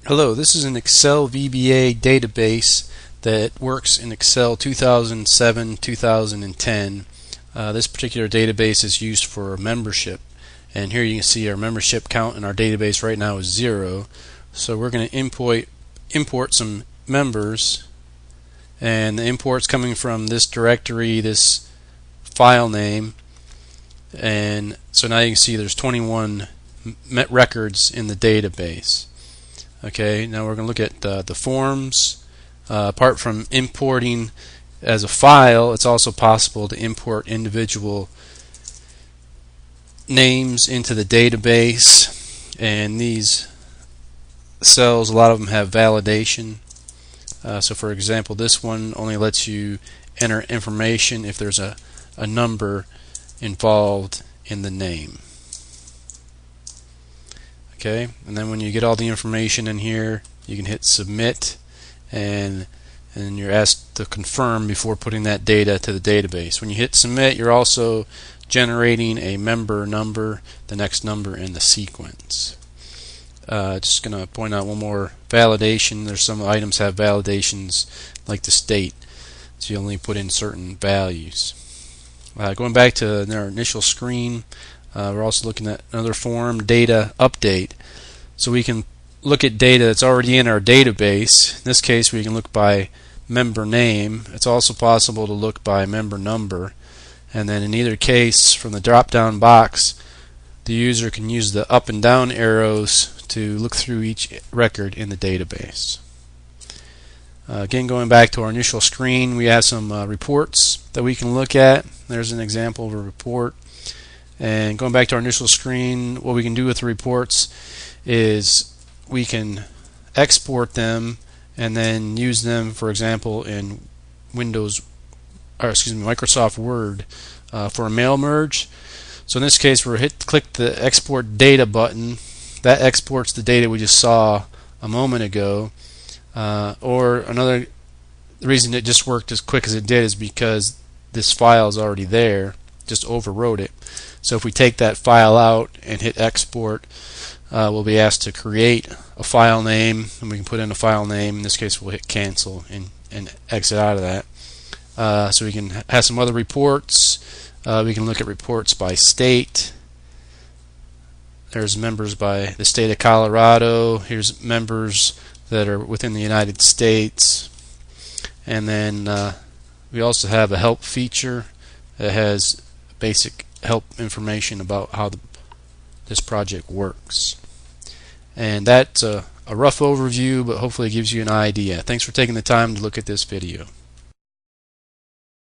Hello, this is an Excel VBA database that works in Excel 2007-2010. This particular database is used for membership, and here you can see our membership count in our database right now is 0. So we're going to import some members, and the import's coming from this directory, this file name, and so now you can see there's 21 records in the database. Okay, now we're going to look at the forms. Apart from importing as a file, it's also possible to import individual names into the database, and these cells, a lot of them have validation. So for example, this one only lets you enter information if there's a number involved in the name. Okay, and then when you get all the information in here, you can hit submit, and you're asked to confirm before putting that data to the database. When you hit submit, you're also generating a member number, the next number in the sequence. Just going to point out one more validation. There's some items have validations like the state, so you only put in certain values. Going back to our initial screen, we're also looking at another form, data update. So we can look at data that's already in our database. In this case, we can look by member name. It's also possible to look by member number. And then in either case, from the drop-down box, the user can use the up and down arrows to look through each record in the database. Again, going back to our initial screen, we have some reports that we can look at. There's an example of a report. And going back to our initial screen, what we can do with the reports is we can export them and then use them, for example, in Microsoft Word for a mail merge. So in this case, we're click the export data button. That exports the data we just saw a moment ago. The reason it just worked as quick as it did is because this file is already there, just overwrote it. So if we take that file out and hit export, we'll be asked to create a file name, and we can put in a file name. In this case, we'll hit cancel and exit out of that. So we can have some other reports. We can look at reports by state. There's members by the state of Colorado. Here's members that are within the United States. And then we also have a help feature that has basic help information about how this project works. And that's a rough overview, but hopefully it gives you an idea. Thanks for taking the time to look at this video.